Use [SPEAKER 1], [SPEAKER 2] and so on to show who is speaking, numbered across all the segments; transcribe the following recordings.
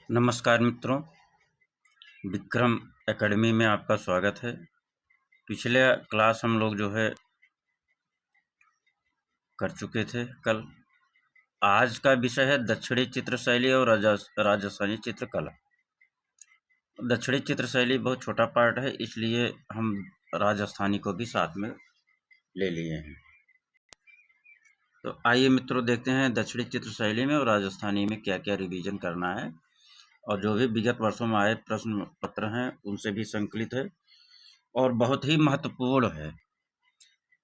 [SPEAKER 1] नमस्कार मित्रों, विक्रम एकेडमी में आपका स्वागत है। पिछले क्लास हम लोग जो है कर चुके थे कल। आज का विषय है दक्षिणी चित्र शैली और राजस्थानी चित्रकला। दक्षिणी चित्र शैली बहुत छोटा पार्ट है, इसलिए हम राजस्थानी को भी साथ में ले लिए हैं। तो आइए मित्रों, देखते हैं दक्षिणी चित्र शैली में और राजस्थानी में क्या क्या रिवीजन करना है, और जो भी विगत वर्षों में आए प्रश्न पत्र हैं उनसे भी संकलित है और बहुत ही महत्वपूर्ण है।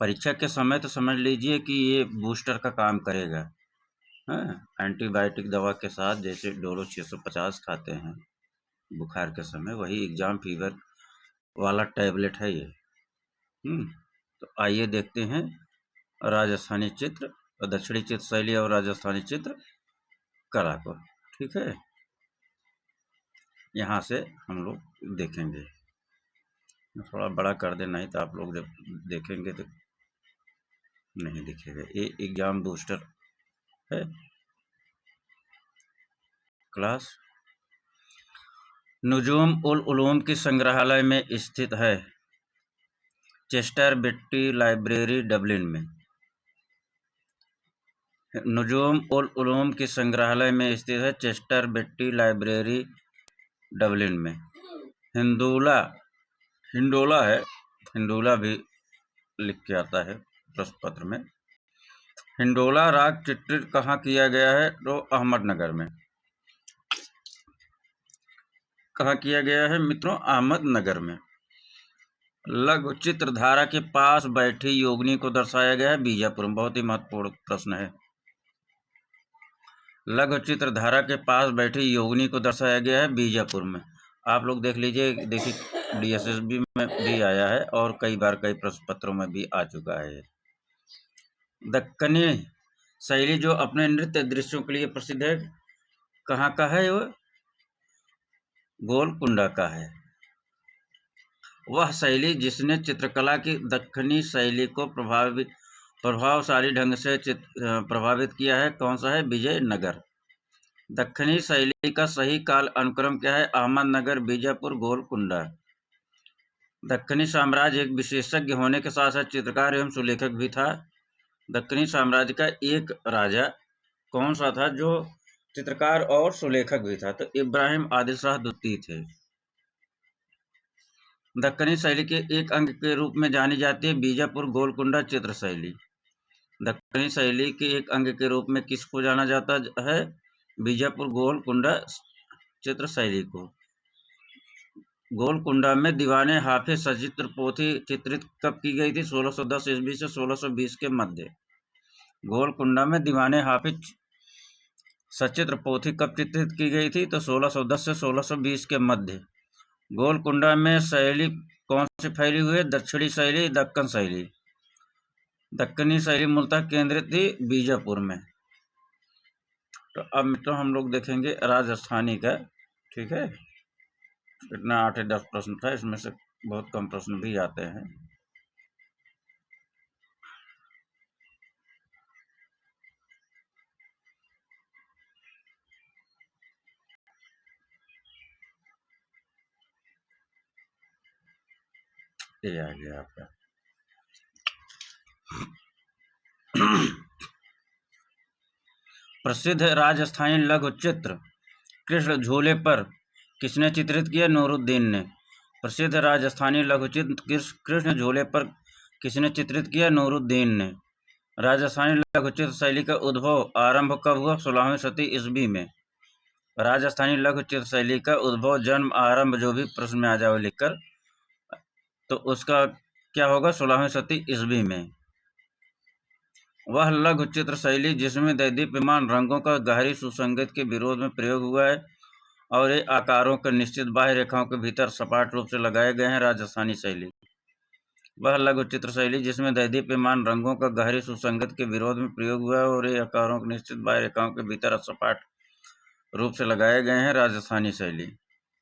[SPEAKER 1] परीक्षा के समय तो समझ लीजिए कि ये बूस्टर का काम करेगा। एंटीबायोटिक दवा के साथ जैसे डोलो 650 खाते हैं बुखार के समय, वही एग्जाम फीवर वाला टैबलेट है ये। तो आइए देखते हैं राजस्थानी चित्र और दक्षिणी चित्र शैली और राजस्थानी चित्र कला को। ठीक है, यहाँ से हम लोग देखेंगे। थोड़ा बड़ा कर देना, नहीं तो आप लोग जब देखेंगे तो नहीं दिखेगा। ये एग्जाम बूस्टर है क्लास। नुजूम उल उलूम की संग्रहालय में स्थित है। चेस्टर बेट्टी लाइब्रेरी डबलिन में। नुजूम उल उलूम की संग्रहालय में स्थित है चेस्टर बेट्टी लाइब्रेरी डबलिन में। हिंडोला है, हिंडोला भी लिख के आता है प्रश्न पत्र में। हिंडोला राग चित्रित कहाँ किया गया है? तो अहमदनगर में। कहाँ किया गया है मित्रों? अहमदनगर में। लघु चित्र धारा के पास बैठी योगिनी को दर्शाया गया है बीजापुर में। बहुत ही महत्वपूर्ण प्रश्न है। लघु चित्र धारा के पास बैठी योगिनी को दर्शाया गया है बीजापुर में। आप लोग देख लीजिए, देखिए डीएसएसबी में भी आया है और कई बार कई प्रश्न पत्रों में भी आ चुका है। दक्कनी शैली जो अपने नृत्य दृश्यों के लिए प्रसिद्ध है, कहाँ का है? वो गोलकुंडा का है। वह शैली जिसने चित्रकला की दक्कनी शैली को प्रभावशाली ढंग से प्रभावित किया है, कौन सा है? विजयनगर। दक्कनी शैली का सही काल अनुक्रम क्या है? अहमदनगर, बीजापुर, गोलकुंडा। दक्कनी साम्राज्य एक विशेषज्ञ होने के साथ साथ चित्रकार एवं सुलेखक भी था। दक्कनी साम्राज्य का एक राजा कौन सा था जो चित्रकार और सुलेखक भी था? तो इब्राहिम आदिल शाह द्वितीय थे। दक्कनी शैली के एक अंग के रूप में जानी जाती है बीजापुर गोलकुंडा चित्र शैली। दक्कनी शैली के एक अंग के रूप में किसको जाना जाता है? बीजापुर गोलकुंडा चित्र शैली को। गोलकुंडा में दीवाने हाफिज सचित्र पोथी चित्रित कब की गई थी? 1610 ईस्वी से 1620 के मध्य। गोलकुंडा में दीवाने हाफिज सचित्र पोथी कब चित्रित की गई थी? तो 1610 से 1620 के मध्य। गोलकुंडा में शैली कौन सी फैली हुई है? दक्षिणी शैली, दक्कन शैली। दक्कनी शैली मूलतः केंद्रित थी बीजापुर में। तो अब मित्रों हम लोग देखेंगे राजस्थानी का। ठीक है, इतना 8-10 प्रश्न था, इसमें से बहुत कम प्रश्न भी आते हैं। ये आ गया आपका। प्रसिद्ध राजस्थानी लघु चित्र कृष्ण झूले पर किसने चित्रित किया? नूरुद्दीन ने। प्रसिद्ध राजस्थानी लघु चित्र कृष्ण झूले पर किसने चित्रित किया? नूरुद्दीन ने। राजस्थानी लघु चित्र शैली का उद्भव आरंभ कब हुआ? 16वीं शती ईस्वी में। राजस्थानी लघु चित्र शैली का उद्भव, जन्म, आरंभ जो भी प्रश्न में आ जाओ लिखकर, तो उसका क्या होगा? 16वीं शती ईस्वी में। वह लघु चित्र शैली जिसमें दैदीप्यमान रंगों का गहरी सुसंगत के विरोध में प्रयोग हुआ है और ये आकारों के निश्चित बाह्य रेखाओं के भीतर सपाट रूप से लगाए गए हैं, राजस्थानी शैली। वह लघु चित्र शैली जिसमें दैदीप्यमान रंगों का गहरी सुसंगत के विरोध में प्रयोग हुआ है और ये आकारों के निश्चित बाह्य रेखाओं के भीतर सपाट रूप से लगाए गए हैं, राजस्थानी शैली।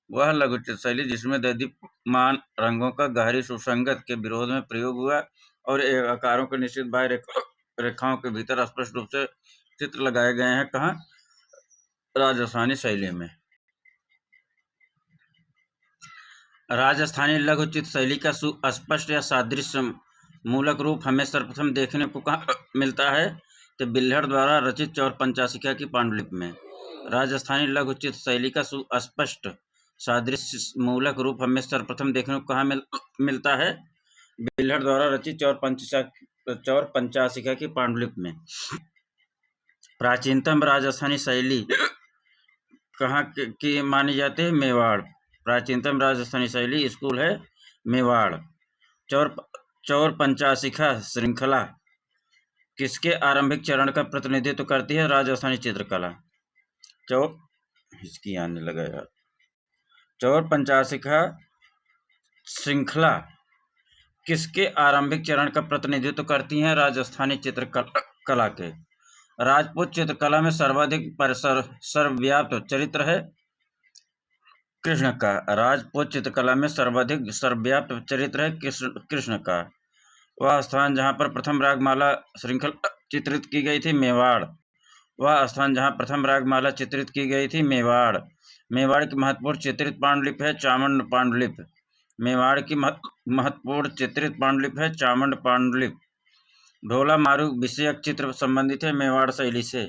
[SPEAKER 1] वह लघु चित्र शैली जिसमें दैदीप्यमान रंगों का गहरी सुसंगत के विरोध में प्रयोग हुआ और आकारों के निश्चित बाह्य रेखाओं के भीतर स्पष्ट रूप से चित्र लगाए गए हैं, कहाँ? राजस्थानी शैली में। राजस्थानी लघु चित्र शैली का सुस्पष्ट या सादृश्य मूलक रूप हमें सर्वप्रथम देखने को कहाँ मिलता है, तो बिल्हड़ द्वारा रचित चौर पंचाशिका की पांडुलिपि में। राजस्थानी लघु चित्र शैली का सुस्पष्ट सादृश्य मूलक रूप हमें सर्वप्रथम देखने को कहाँ मिलता है, बिल्हड़ द्वारा रचित चौर पंचाशिका की पांडुलिपि में। प्राचीनतम राजस्थानी शैली कहाँ की मानी जाती है? मेवाड़। प्राचीनतम राजस्थानी शैली स्कूल है मेवाड़। चौर पंचाशिखा श्रृंखला किसके आरंभिक चरण का प्रतिनिधित्व करती है? राजस्थानी चित्रकला। इसकी आने लगा यार। चौर पंचाशिखा श्रृंखला किसके आरंभिक चरण का प्रतिनिधित्व करती हैं? राजस्थानी चित्रकला के। राजपूत चित्रकला में सर्वाधिक सर्वव्याप्त चरित्र है कृष्ण का। राजपूत चित्रकला में सर्वव्याप्त चरित्र है कृष्ण का। वह स्थान जहाँ पर प्रथम रागमाला श्रृंखला चित्रित की गई थी मेवाड़। वह स्थान जहाँ प्रथम रागमाला चित्रित की गई थी मेवाड़। मेवाड़ की महत्वपूर्ण चित्रित पांडुलिपि है चामुंड पांडुलिपि। मेवाड़ की महत्वपूर्ण चित्रित पांडुलिपि है चामुंड पांडुलिपि। ढोला मारू विषयक चित्र संबंधित है मेवाड़ शैली से।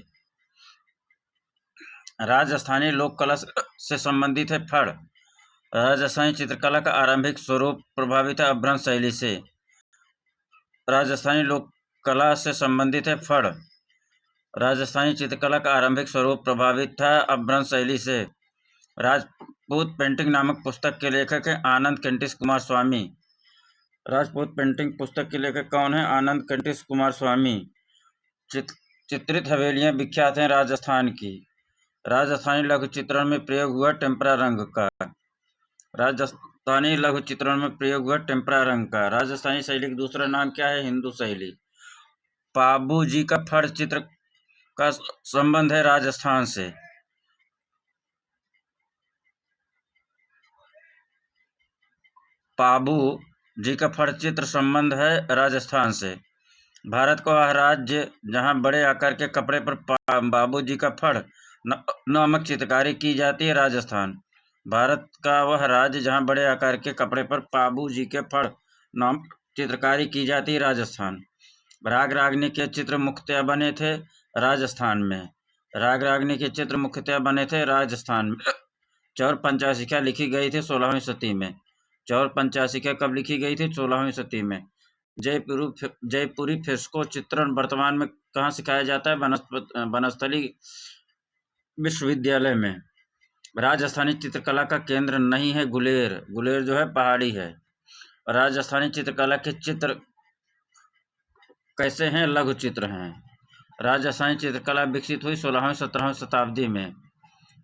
[SPEAKER 1] राजस्थानी लोक कला से संबंधित है फड़। राजस्थानी चित्रकला का आरंभिक स्वरूप प्रभावित है अभ्रंश शैली से। राजस्थानी लोक कला से संबंधित है फड़। राजस्थानी चित्रकला का आरंभिक स्वरूप प्रभावित था अभ्रंश शैली से। राजपूत पेंटिंग नामक पुस्तक के लेखक हैं आनंद कंटिश कुमार स्वामी। राजपूत पेंटिंग पुस्तक के लेखक कौन है? आनंद कंटिश कुमार स्वामी। चित्रित हवेलियां विख्यात हैं राजस्थान की। राजस्थानी लघु चित्रण में प्रयोग हुआ टेम्परा रंग का। राजस्थानी लघु चित्रण में प्रयोग हुआ टेम्परा रंग का। राजस्थानी शैली का दूसरा नाम क्या है? हिंदू शैली। पाबू जी का फड़ चित्र का संबंध है राजस्थान से। पाबू जी का फड़ चित्र संबंध है राजस्थान से। भारत का वह राज्य जहां बड़े आकार के कपड़े पर बाबू जी का फड़ नामक चित्रकारी की जाती है राजस्थान। भारत का वह राज्य जहां बड़े आकार के कपड़े पर बाबू जी के फड़ नाम चित्रकारी की जाती है राजस्थान। राग रागनी के चित्र मुख्यतः बने थे राजस्थान में। राग रागनी के चित्र मुख्यतः बने थे राजस्थान में। चौर पंचाशिका लिखी गई थी 16वीं शती में। चौर पंचाशिका कब लिखी गई थी? 16वीं शती में। जयपुरी फ्रेस्को चित्रण वर्तमान में कहाँ सिखाया जाता है? बनस्थली विश्वविद्यालय में। राजस्थानी चित्रकला का केंद्र नहीं है गुलेर। गुलेर जो है पहाड़ी है। राजस्थानी चित्रकला के चित्र कैसे हैं? लघु चित्र हैं। राजस्थानी चित्रकला विकसित हुई 16वीं 17वीं शताब्दी में।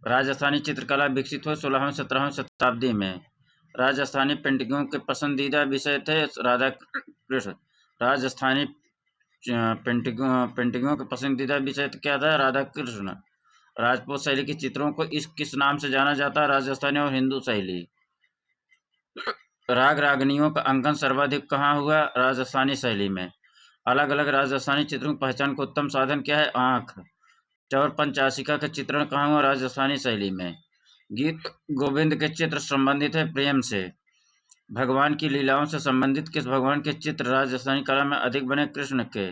[SPEAKER 1] राजस्थानी चित्रकला विकसित हुई 16वीं 17वीं शताब्दी में। राजस्थानी पेंटिंगों के पसंदीदा विषय थे राधा कृष्ण। राजस्थानी पेंटिंगों के पसंदीदा विषय क्या था? राधा कृष्ण। राजपूत शैली के चित्रों को किस नाम से जाना जाता है? राजस्थानी और हिंदू शैली। राग रागनियों का अंकन सर्वाधिक कहाँ हुआ? राजस्थानी शैली में। अलग अलग राजस्थानी चित्रों की पहचान का उत्तम साधन क्या है? आंख। चौर पंचाशिका का चित्रण कहाँ हुआ? राजस्थानी शैली में। गीत गोविंद के चित्र संबंधित है प्रेम से। भगवान की लीलाओं से संबंधित किस भगवान के चित्र राजस्थानी कला में अधिक बने? कृष्ण के।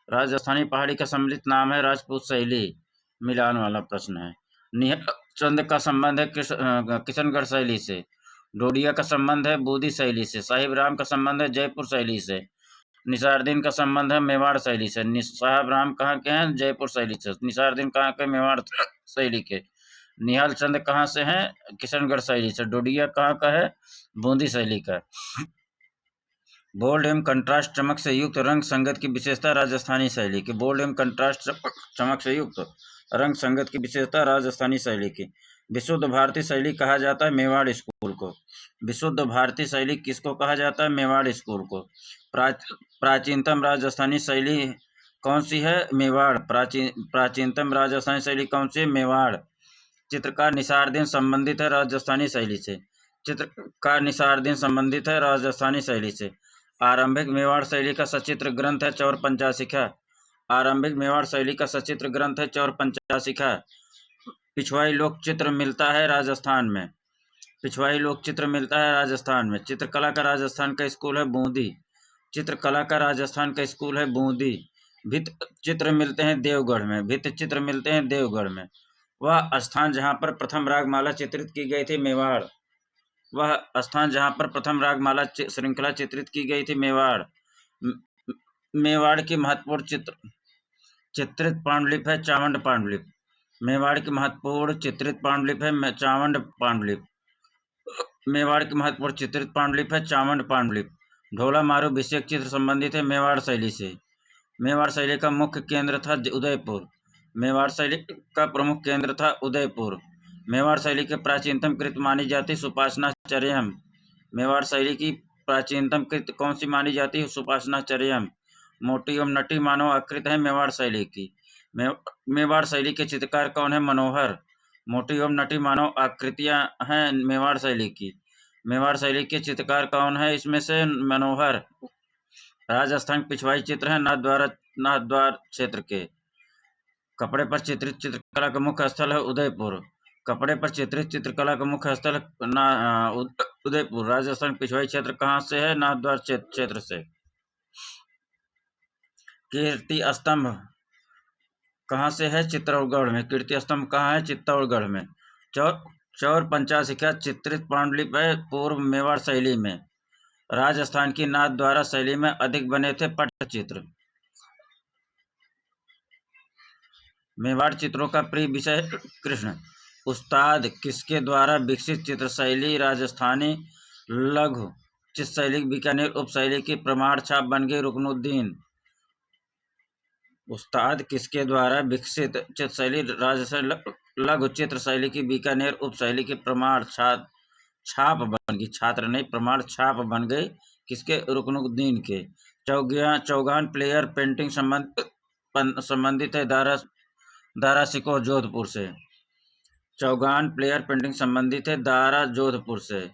[SPEAKER 1] राजस्थानी पहाड़ी का सम्मिलित नाम है राजपूत शैली। मिलान वाला प्रश्न है। निहाल चंद का संबंध है किशनगढ़ शैली से। डोडिया का संबंध है बूदी शैली से। साहिब राम का संबंध है जयपुर शैली से। निसारुद्दीन का संबंध है मेवाड़ शैली से। साहिब राम कहाँ के हैं? जयपुर शैली से। निसारुद्दीन कहाँ के? मेवाड़ शैली के। निहाल चंद कहाँ से हैं? किशनगढ़ शैली से। डोडिया कहाँ का है? बूंदी शैली का। बोल्ड एवं कंट्रास्ट चमक से युक्त रंग संगत की विशेषता राजस्थानी शैली की। बोल्ड एवं कंट्रास्ट चमक से युक्त रंग संगत की विशेषता राजस्थानी शैली की। विशुद्ध भारतीय शैली कहा जाता है मेवाड़ स्कूल को। विशुद्ध भारतीय शैली किसको कहा जाता है? मेवाड़ स्कूल को। प्राचीनतम राजस्थानी शैली कौन सी है? मेवाड़। प्राचीनतम राजस्थानी शैली कौन सी है? मेवाड़। चित्रकार निसारुद्दीन संबंधित है राजस्थानी शैली से। चित्रकार निसारुद्दीन संबंधित है राजस्थानी शैली से। आरंभिक मेवाड़ शैली का सचित्र ग्रंथ है चौर पंचाशिखा। आरंभिक मेवाड़ शैली का सचित्र ग्रंथ है चौर पंचाशिखा। पिछवाई लोक चित्र मिलता है राजस्थान में। पिछवाई लोक चित्र मिलता है राजस्थान में। चित्रकला का राजस्थान का स्कूल है बूंदी। चित्रकला का राजस्थान का स्कूल है बूंदी। भित्त चित्र मिलते हैं देवगढ़ में। भित्त चित्र मिलते हैं देवगढ़ में। वह स्थान जहाँ पर प्रथम रागमाला चित्रित की गई थी मेवाड़। वह स्थान जहाँ पर प्रथम रागमाला श्रृंखला चित्रित की गई थी मेवाड़। मेवाड़ की महत्वपूर्ण चित्रित पांडुलिपि है चावंड पांडुलिपि। मेवाड़ की महत्वपूर्ण चित्रित पांडुलिपि है चावंड पांडुलिपि। मेवाड़ की महत्वपूर्ण चित्रित पांडुलिपि है चावंड पांडुलिपि। ढोला मारू विषयक चित्र संबंधित है मेवाड़ शैली से। मेवाड़ शैली का मुख्य केंद्र था उदयपुर। मेवाड़ शैली का प्रमुख केंद्र था उदयपुर। मेवाड़ शैली के प्राचीनतम कृत मानी जाती सुपासनाचर्यम। मेवाड़ शैली की प्राचीनतम कृत कौन सी मानी जाती है? सुपासनाचर्यम। मोटी एवं नटी मानव आकृति है मेवाड़ शैली की। मेवाड़ शैली के चित्रकार कौन है? मनोहर। मोटी एवं नटी मानव आकृतियां हैं मेवाड़ शैली की। मेवाड़ शैली के चित्रकार कौन है? इसमें से मनोहर। राजस्थान पिछवाई चित्र है नाथद्वार क्षेत्र के। कपड़े पर चित्रित चित्रकला का मुख्य स्थल है उदयपुर। कपड़े पर चित्रित चित्रकला का मुख्य स्थल उदयपुर। राजस्थान पिछवाई क्षेत्र कहाँ से है? नाथद्वार क्षेत्र से। कीर्ति स्तंभ कहाँ से है? चित्तौड़गढ़ में। कीर्ति स्तंभ कहाँ है? चित्तौड़गढ़ में। चौर पंचाशिका चित्रित पांडुलिपि है पूर्व मेवाड़ शैली में। राजस्थान की नाथद्वारा शैली में अधिक बने थे पट्टचित्र। मेवाड़ चित्रों का प्रिय विषय कृष्ण। उस्ताद किसके द्वारा विकसित चित्र शैली राजस्थानी लघु चित्रशैली बीकानेर उपशैली की प्रमाण छाप बन गई रुकनुद्दीन। उस्ताद किसके द्वारा विकसित चित्रशैली राजस्थानी लघु चित्र शैली की बीकानेर उपशैली की प्रमाण छाप बन गई। छात्र नहीं, प्रमाण छाप बन गई। किसके? रुकनुद्दीन के। चौगान प्लेयर पेंटिंग संबंधित है दारा सिकोह जोधपुर से। चौगान प्लेयर पेंटिंग संबंधित है दारा जोधपुर से।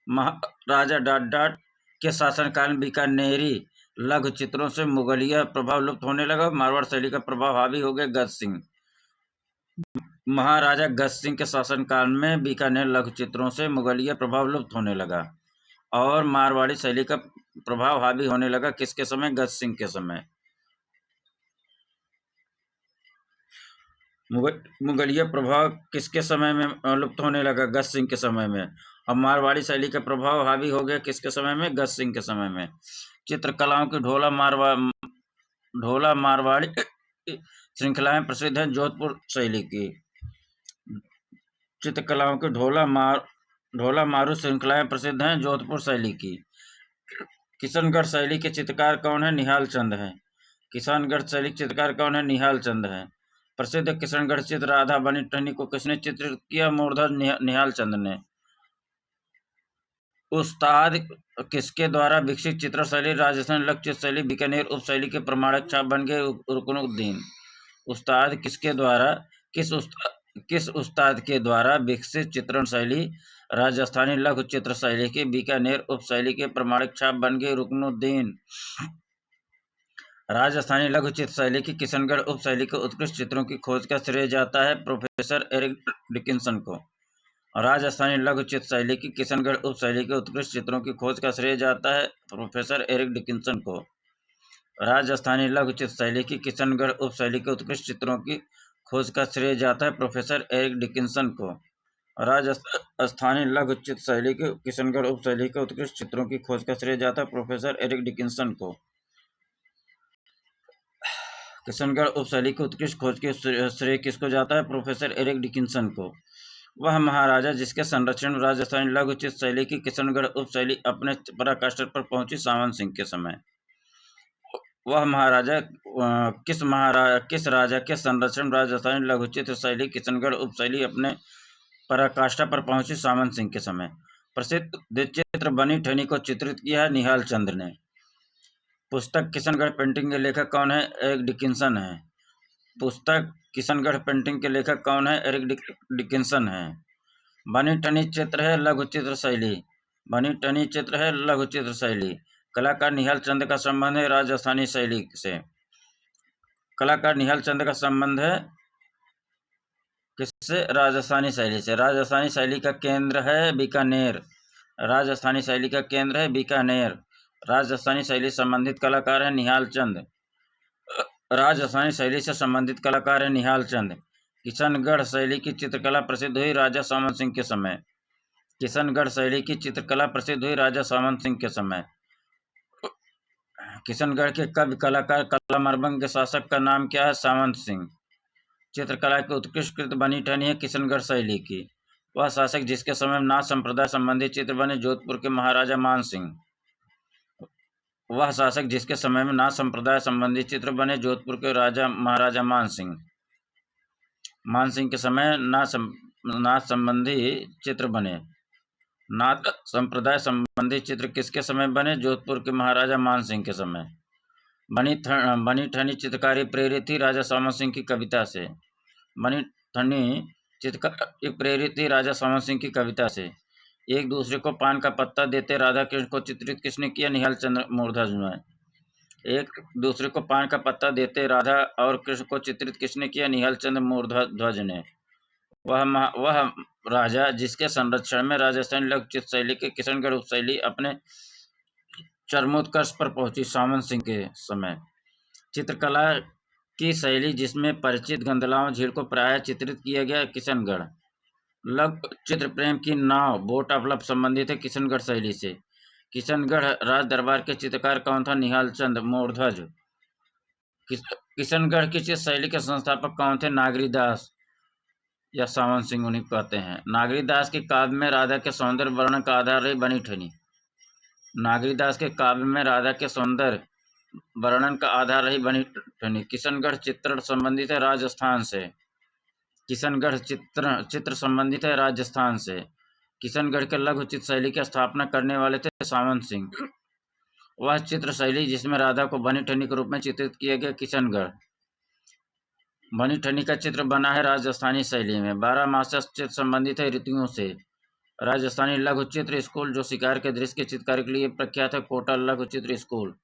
[SPEAKER 1] महाराजा डाट के शासनकाल में बीकानेरी लघु चित्रों से मुगलिया प्रभाव लुप्त होने लगा। मारवाड़ शैली का प्रभाव हावी हो गया गज सिंह। महाराजा गज सिंह के शासनकाल में बीकानेर लघु चित्रों से मुगलिया प्रभाव लुप्त होने लगा और मारवाड़ी शैली का प्रभाव हावी होने लगा। किसके समय? गज सिंह के समय। मुगलिया प्रभाव किसके समय में लुप्त होने लगा? गज सिंह के समय में। अब मारवाड़ी शैली का प्रभाव हावी हो गया किसके समय में? गज सिंह के समय में। चित्रकलाओं की ढोला मारवाड़ी श्रृंखलाएं प्रसिद्ध हैं जोधपुर शैली की। चित्रकलाओं की ढोला मारू श्रृंखलाएं प्रसिद्ध हैं जोधपुर शैली की। किशनगढ़ शैली के चित्रकार कौन है? निहाल चंद है। किशनगढ़ शैली के चित्रकार कौन है? निहाल चंद है। प्रसिद्ध किशनगढ़ चित्र राधा बनी टहनी को किसने चित्रित किया? मूर्धज निहाल चंद ने। उस्ताद किसके द्वारा विकसित चित्र शैली राजस्थान लघु चित्र शैली बीकानेर उपशैली के प्रमाणक छाप बन गए रुकनुद्दीन। उस्ताद किसके द्वारा किस उस्ताद के द्वारा विकसित चित्रण शैली राजस्थानी लघु चित्र शैली की बीकानेर उपशैली के प्रमाणिक छाप बन गई रुकनुद्दीन। राजस्थानी लघु चित्र शैली की किशनगढ़ उपशैली के उत्कृष्ट चित्रों की खोज का श्रेय जाता है प्रोफेसर एरिक डिकिंसन को। राजस्थानी लघु चित्र शैली की किशनगढ़ उपशैली के उत्कृष्ट चित्रों की खोज का श्रेय जाता है प्रोफेसर एरिक डिकिंसन को। राजस्थानी लघु चित्र शैली की किशनगढ़ उपशैली के उत्कृष्ट चित्रों की खोज का श्रेय जाता है प्रोफेसर एरिक डिकिंसन को। राजस्थानी लघु चित्र शैली के किशनगढ़ उपशैली के उत्कृष्ट चित्रों की खोज का श्रेय जाता है प्रोफेसर एरिक डिकिंसन को। किशनगढ़ उपशैली की उत्कृष्ट खोज के श्रेय किसको जाता है? प्रोफेसर एरिक डिकिंसन को। वह महाराजा जिसके संरक्षण राजस्थानी लघु चित्र शैली की किशनगढ़ उपशैली अपने पराकाष्ठा पर पहुंची सावन सिंह के समय। वह महाराजा किस राजा के संरक्षण राजस्थानी लघु चित्र शैली किशनगढ़ उपशैली अपने पराकाष्ठा पर पहुंची सावन सिंह के समय। प्रसिद्ध चित्र बनी ठनी को चित्रित किया है निहाल चंद ने। पुस्तक किशनगढ़ पेंटिंग के लेखक कौन है? एरिक डिकिंसन है। पुस्तक किशनगढ़ पेंटिंग के लेखक कौन है? एरिक डिकिंसन है। बनी टनी चित्र है लघु चित्र शैली। बनी टनी चित्र है लघु चित्र शैली। कलाकार निहाल चंद का संबंध है राजस्थानी शैली से। कलाकार निहाल चंद का संबंध है किससे? राजस्थानी शैली से। राजस्थानी शैली का केंद्र है बीकानेर। राजस्थानी शैली का केंद्र है बीकानेर। राजस्थानी शैली संबंधित कलाकार है निहाल चंद। राजस्थानी शैली से संबंधित कलाकार है निहाल चंद। किशनगढ़ शैली की चित्रकला प्रसिद्ध हुई राजा सामंत सिंह के समय। किशनगढ़ शैली की चित्रकला प्रसिद्ध हुई राजा सामंत सिंह के समय। किशनगढ़ के कवि कलाकार कलामरबंग के शासक का नाम क्या है? सामंत सिंह। चित्रकला की उत्कृष्ट कृत बनी ठनी है किशनगढ़ शैली की। वह शासक जिसके समय में नाथ संप्रदाय संबंधी चित्र बने जोधपुर के महाराजा मान सिंह। वह शासक जिसके समय में नाथ संप्रदाय संबंधी चित्र बने जोधपुर के महाराजा मान सिंह। मान सिंह के समय नाथ संबंधी चित्र बने। नाथ संप्रदाय संबंधी चित्र किसके समय बने? जोधपुर के महाराजा मान सिंह के समय। बनी ठनी चित्रकारी प्रेरित थी राजा सामंत सिंह की कविता से। बनी ठनी चित्रकारी प्रेरित थी राजा सामंत सिंह की कविता से। एक दूसरे को पान का पत्ता देते राधा कृष्ण को चित्रित किसने किया? निहाल चंद्र मूर्धज ने। एक दूसरे को पान का पत्ता देते राधा और कृष्ण को चित्रित किसने किया? निहाल चंद्र मूर्धज ने। वह राजा जिसके संरक्षण में राजस्थानी लघु चित्र शैली के किशनगढ़ उपशैली अपने चरमोत्कर्ष पर पहुंची सामंत सिंह के समय। चित्रकला की शैली जिसमें परिचित गंदलाव झील को प्रायः चित्रित किया गया किशनगढ़। लघु चित्र प्रेम की नाव बोट ऑफ लव संबंधित है किशनगढ़ शैली से। किशनगढ़ राज दरबार के चित्रकार कौन था? निहाल चंद मूर्धज। किशनगढ़ की चित्र शैली के संस्थापक कौन थे? नागरीदास या सामंत सिंह उन्हीं को कहते हैं। नागरीदास के काव्य में राधा के सौंदर्य वर्णन का आधार रही बनी ठनी। नागरीदास के काव्य में राधा के सौंदर्य वर्णन का आधार रही बनी ठनी। किशनगढ़ चित्रण संबंधित है राजस्थान से। किशनगढ़ चित्र संबंधित है राजस्थान से। किशनगढ़ के लघु चित्र शैली की स्थापना करने वाले थे सामंत सिंह। वह चित्र शैली जिसमें राधा को बनी ठनी के रूप में चित्रित किया गया किशनगढ़। बनी ठनी का चित्र बना है राजस्थानी शैली में। 12 मासा चित्र संबंधित है ऋतुओं से। राजस्थानी लघु चित्र स्कूल जो शिकार के दृश्य के चित्रकारी के लिए प्रख्यात है कोटा लघु चित्र स्कूल।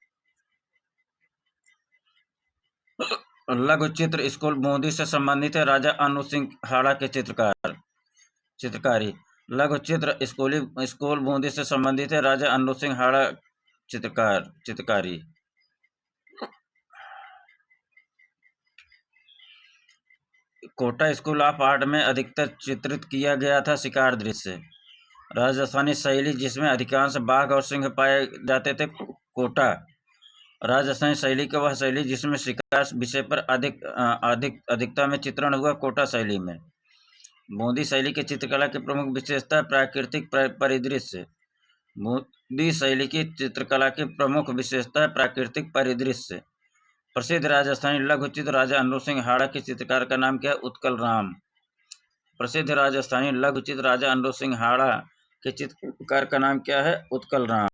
[SPEAKER 1] लघु चित्र स्कूल बूंदी से संबंधित है राजा अनूप सिंह हाड़ा के चित्रकारी। लघु चित्र स्कूल बूंदी से संबंधित है राजा अनूप सिंह हाड़ा चित्रकारी। कोटा स्कूल ऑफ आर्ट में अधिकतर चित्रित किया गया था शिकार दृश्य। राजस्थानी शैली जिसमें अधिकांश बाघ और सिंह पाए जाते थे कोटा। राजस्थानी शैली का वह शैली जिसमें शिकार विषय पर अधिकता में चित्रण हुआ कोटा शैली में। बूंदी शैली की चित्रकला की प्रमुख विशेषता प्राकृतिक परिदृश्य। बूंदी शैली की चित्रकला की प्रमुख विशेषता है प्राकृतिक परिदृश्य। प्रसिद्ध राजस्थानी लघु चित्र राजा अनूप सिंह हाड़ा के चित्रकार का नाम क्या है? उत्कल राम। प्रसिद्ध राजस्थानी लघु चित्र राजा अनूप सिंह हाड़ा के चित्रकार का नाम क्या है? उत्कल राम।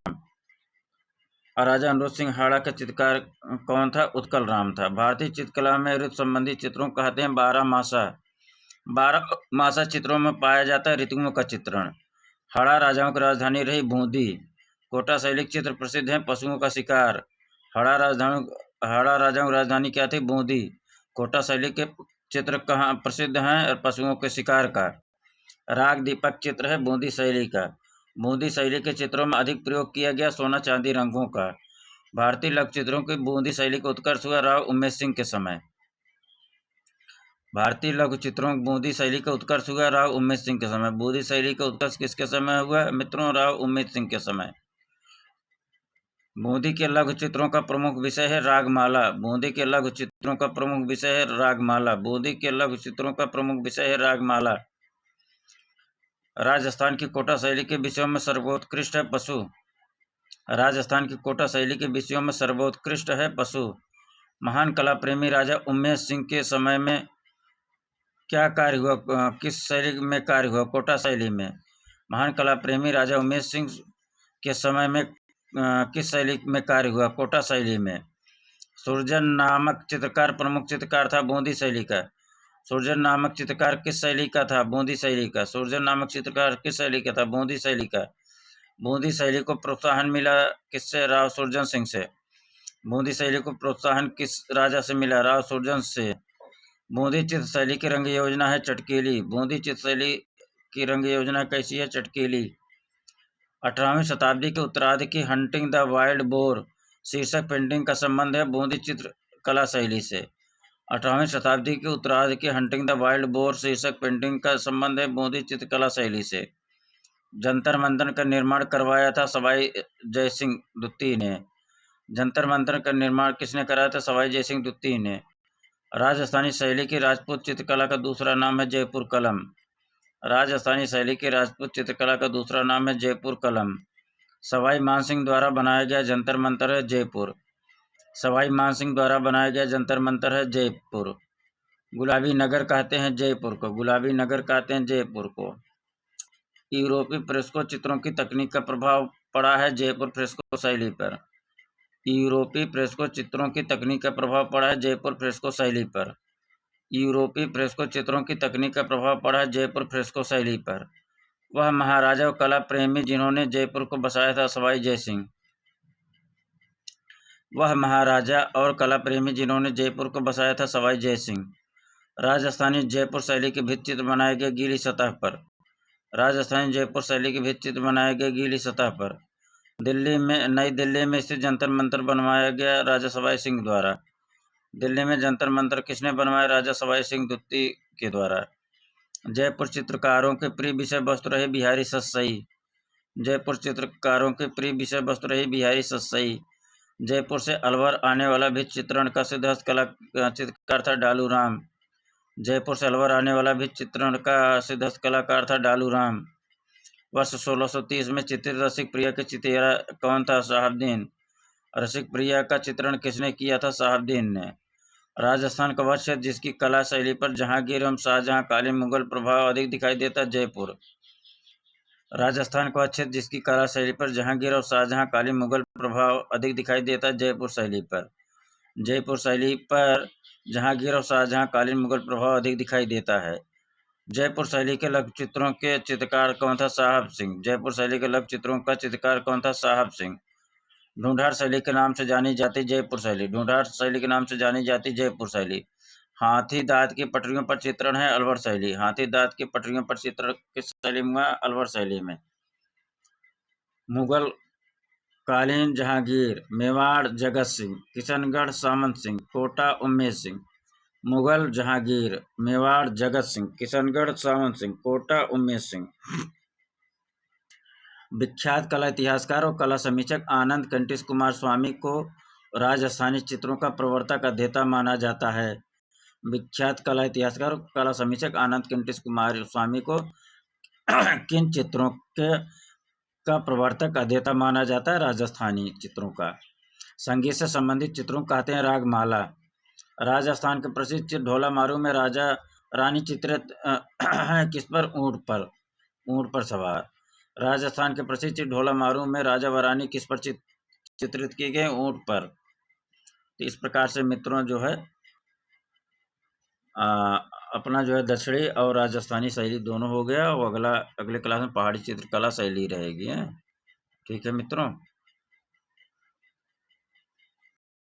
[SPEAKER 1] और राजा अनूप सिंह हाड़ा का चित्रकार कौन था? उत्कल राम था। भारतीय चित्रकला में ऋतु संबंधी चित्रों को कहते हैं 12 मासा। 12 मासा चित्रों में पाया जाता है ऋतुओं का चित्रण। हाड़ा राजाओं की राजधानी रही बूंदी। कोटा शैली के चित्र प्रसिद्ध हैं पशुओं का शिकार। हाड़ा राजाओं की राजधानी क्या थी? बूंदी। कोटा शैली के चित्र कहाँ प्रसिद्ध हैं? पशुओं के शिकार का। राग दीपक चित्र है बूंदी शैली का। बूंदी शैली के चित्रों में अधिक प्रयोग किया गया सोना चांदी रंगों का। भारतीय लघु चित्रों की बूंदी शैली का उत्कर्ष हुआ राव उमेश सिंह के समय। भारतीय लघु चित्रों की बूंदी शैली का उत्कर्ष हुआ राव उमेश सिंह के समय। बूंदी शैली का उत्कर्ष किसके समय हुआ मित्रों? राव उमेश सिंह के समय। बूंदी के लघु चित्रों का प्रमुख विषय है रागमाला। बूंदी के लघु चित्रों का प्रमुख विषय है रागमाला। बूंदी के लघु चित्रों का प्रमुख विषय है रागमाला। राजस्थान की कोटा शैली के विषयों में सर्वोत्कृष्ट है पशु। राजस्थान की कोटा शैली के विषयों में सर्वोत्कृष्ट है पशु। महान कला प्रेमी राजा उमेश सिंह के समय में क्या कार्य हुआ? किस शैली में कार्य हुआ? कोटा शैली में। महान कला प्रेमी राजा उमेश सिंह के समय में किस शैली में कार्य हुआ? कोटा शैली में। सुरजन नामक चित्रकार प्रमुख चित्रकार था बूंदी शैली का। सुरजन नामक चित्रकार किस शैली का था? बूंदी शैली का। सुरजन नामक चित्रकार किस शैली का था? बूंदी शैली का। बूंदी शैली को प्रोत्साहन मिला किससे? राव सुरजन सिंह से। बूंदी शैली को प्रोत्साहन किस राजा से मिला? राव सुरजन से। बूंदी चित्र शैली की रंग योजना है चटकीली। बूंदी चित्र शैली की रंग योजना कैसी है? चटकीली। 18वीं शताब्दी के उत्तरार्ध की हंटिंग द वाइल्ड बोर शीर्षक पेंटिंग का संबंध है बूंदी चित्र कला शैली से। 18वीं शताब्दी के उत्तरार्ध की हंटिंग द वाइल्ड बोर शीर्षक पेंटिंग का संबंध है बूंदी चित्रकला शैली से। जंतर मंतर का निर्माण करवाया था सवाई जयसिंह द्वितीय ने। जंतर मंतर का निर्माण किसने कराया था? सवाई जयसिंह द्वितीय ने। राजस्थानी शैली की राजपूत चित्रकला का दूसरा नाम है जयपुर कलम। राजस्थानी शैली की राजपूत चित्रकला का दूसरा नाम है जयपुर कलम। सवाई मानसिंह द्वारा बनाया गया जंतर मंतर है जयपुर। सवाई मानसिंह द्वारा बनाया गया जंतर मंतर है जयपुर। गुलाबी नगर कहते हैं जयपुर को। गुलाबी नगर कहते हैं जयपुर को। यूरोपीय फ्रेस्को चित्रों की तकनीक का प्रभाव पड़ा है जयपुर फ्रेस्को शैली पर। यूरोपीय फ्रेस्को चित्रों की तकनीक का प्रभाव पड़ा है जयपुर फ्रेस्को शैली पर। यूरोपीय फ्रेस्को चित्रों की तकनीक का प्रभाव पड़ा है जयपुर फ्रेस्को शैली पर। वह महाराजा और कला प्रेमी जिन्होंने जयपुर को बसाया था सवाई जयसिंह। वह महाराजा और कला प्रेमी जिन्होंने जयपुर को बसाया था सवाई जयसिंह। राजस्थानी जयपुर शैली के भित्ति चित्र बनाए गए गीली सतह पर। राजस्थानी जयपुर शैली के भित्ति चित्र बनाए गए गीली सतह पर। नई दिल्ली में स्थित जंतर मंतर बनवाया गया राजा सवाई सिंह द्वारा। दिल्ली में जंतर मंतर किसने बनवाया? राजा सवाई सिंह द्वितीय के द्वारा। जयपुर चित्रकारों के प्रिय विषय वस्तु रहे बिहारी सतसई। जयपुर चित्रकारों के प्रिय विषय वस्तु रही बिहारी सतसई। जयपुर से अलवर आने वाला भी चित्रण का सिद्धहस्त कला चित्रकार था डालू राम। जयपुर से अलवर आने वाला भी चित्रण का सिद्धहस्त कलाकार था डालू राम। वर्ष 1630 में चित्रित रसिक प्रिया के चितेरा कौन था? साहबदीन। रसिक प्रिया का चित्रण किसने किया था? साहबदीन ने। राजस्थान का वह क्षेत्र जिसकी कला शैली पर जहांगीर एवं शाहजहां कालीन मुगल प्रभाव अधिक दिखाई देता, जयपुर। राजस्थान का वह क्षेत्र जिसकी कला शैली पर जहांगीर और शाहजहां कालीन मुगल प्रभाव अधिक दिखाई देता, जयपुर शैली पर। जयपुर शैली पर जहांगीर और शाहजहां कालीन मुगल प्रभाव अधिक दिखाई देता है। जयपुर शैली के लघु चित्रों के चित्रकार कौन था? साहब सिंह। जयपुर शैली के लघु चित्रों का चित्रकार कौन था? साहब सिंह। ढूंढार शैली के नाम से जानी जाती जयपुर शैली। ढूंढार शैली के नाम से जानी जाती जयपुर शैली। हाथी दांत की पटरियों पर चित्रण है अलवर शैली। हाथी दांत की पटरियों पर चित्रण किस शैली में? अलवर शैली में। मुगल कालीन जहांगीर, मेवाड़ जगत सिंह, किशनगढ़ सामंत सिंह, कोटा उम्मेद सिंह। मुगल जहांगीर, मेवाड़ जगत सिंह, किशनगढ़ सामंत सिंह, कोटा उम्मेद सिंह। विख्यात कला इतिहासकार और कला समीक्षक आनंद कंटिश कुमार स्वामी को राजस्थानी चित्रों का प्रवर्तक अध्येता माना जाता है। विख्यात कला इतिहासकार और कला समीक्षक आनंद कंटिश कुमार स्वामी को किन चित्रों के का प्रवर्तक अध्येता माना जाता है? राजस्थानी चित्रों का। संगीत से संबंधित चित्रों कहते हैं रागमाला। राजस्थान के प्रसिद्ध चित्र ढोला मारू में राजा रानी चित्रित किस पर? ऊंट पर। ऊंट पर सवार। राजस्थान के प्रसिद्ध चित्र ढोला मारू में राजा व रानी किस पर चित्रित किए गए? ऊंट पर। तो इस प्रकार से मित्रों जो है अपना जो है दक्षिणी और राजस्थानी शैली दोनों हो गया, और अगले क्लास में पहाड़ी चित्रकला शैली रहेगी। ठीक है मित्रों।